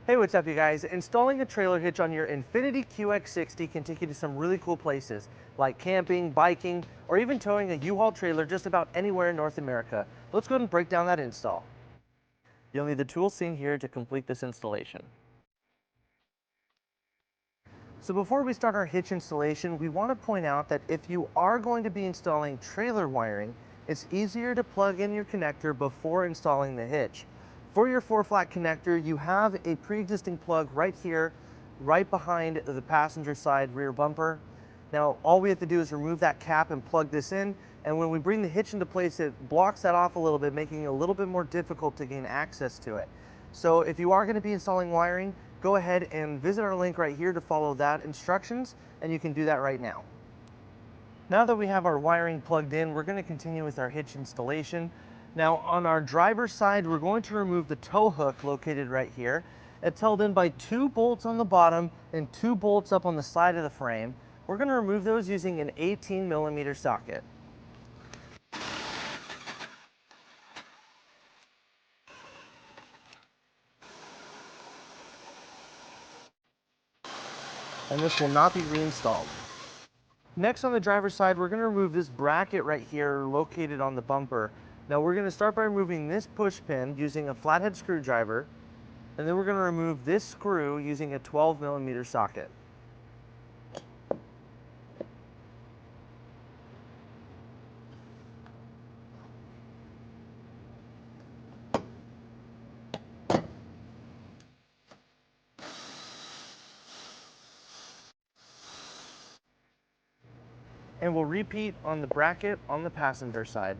Hey, what's up you guys? Installing a trailer hitch on your Infiniti QX60 can take you to some really cool places like camping, biking, or even towing a U-Haul trailer just about anywhere in North America. Let's go ahead and break down that install. You'll need the tools seen here to complete this installation. So before we start our hitch installation, we want to point out that if you are going to be installing trailer wiring, it's easier to plug in your connector before installing the hitch. For your 4-flat connector, you have a pre-existing plug right here, right behind the passenger side rear bumper. Now, all we have to do is remove that cap and plug this in, and when we bring the hitch into place, it blocks that off a little bit, making it a little bit more difficult to gain access to it. So if you are going to be installing wiring, go ahead and visit our link right here to follow that instructions, and you can do that right now. Now that we have our wiring plugged in, we're going to continue with our hitch installation. Now on our driver's side, we're going to remove the tow hook located right here. It's held in by 2 bolts on the bottom and 2 bolts up on the side of the frame. We're going to remove those using an 18mm socket. And this will not be reinstalled. Next, on the driver's side, we're going to remove this bracket right here located on the bumper. Now we're going to start by removing this push pin using a flathead screwdriver, and then we're going to remove this screw using a 12mm socket. And we'll repeat on the bracket on the passenger side.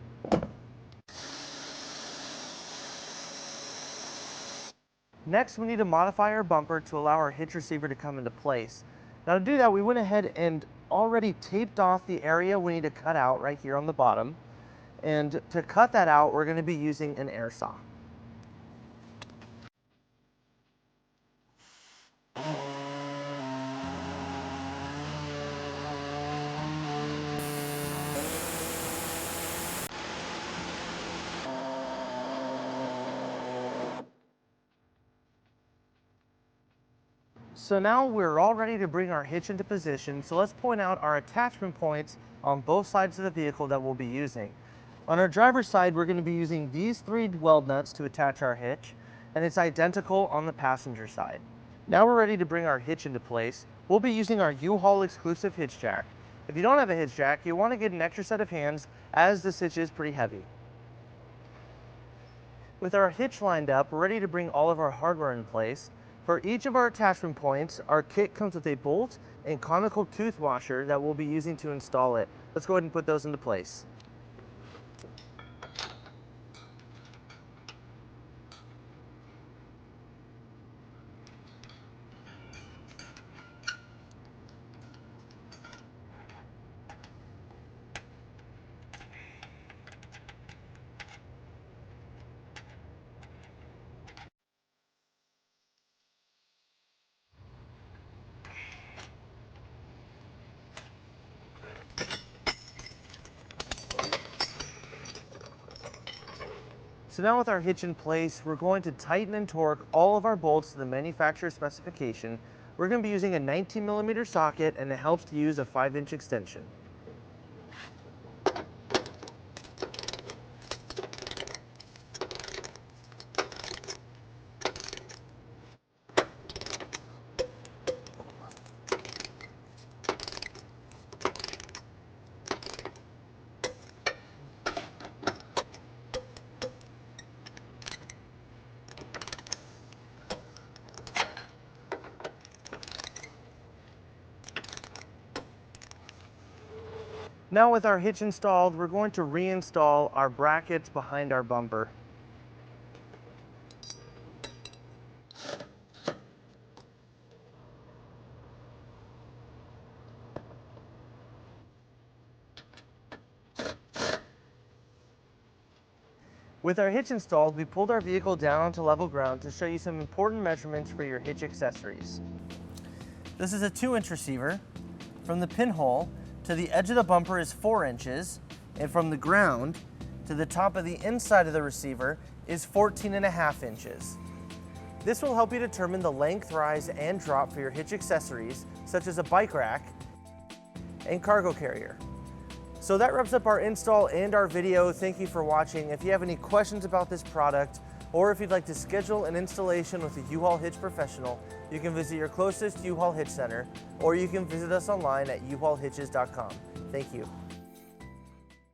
Next, we need to modify our bumper to allow our hitch receiver to come into place. Now to do that, we went ahead and already taped off the area we need to cut out right here on the bottom. And to cut that out, we're going to be using an air saw. So now we're all ready to bring our hitch into position, so let's point out our attachment points on both sides of the vehicle that we'll be using. On our driver's side, we're going to be using these 3 weld nuts to attach our hitch, and it's identical on the passenger side. Now we're ready to bring our hitch into place. We'll be using our U-Haul exclusive hitch jack. If you don't have a hitch jack, you want to get an extra set of hands, as this hitch is pretty heavy. With our hitch lined up, we're ready to bring all of our hardware in place. For each of our attachment points, our kit comes with a bolt and conical tooth washer that we'll be using to install it. Let's go ahead and put those into place. So now with our hitch in place, we're going to tighten and torque all of our bolts to the manufacturer specification. We're going to be using a 19mm socket, and it helps to use a 5-inch extension. Now with our hitch installed, we're going to reinstall our brackets behind our bumper. With our hitch installed, we pulled our vehicle down onto level ground to show you some important measurements for your hitch accessories. This is a 2-inch receiver. From the pinhole to the edge of the bumper is 4 inches, and from the ground to the top of the inside of the receiver is 14.5 inches. This will help you determine the length, rise, and drop for your hitch accessories, such as a bike rack and cargo carrier. So that wraps up our install and our video. Thank you for watching. If you have any questions about this product, or if you'd like to schedule an installation with a U-Haul Hitch professional, you can visit your closest U-Haul Hitch Center, or you can visit us online at uhaulhitches.com. Thank you.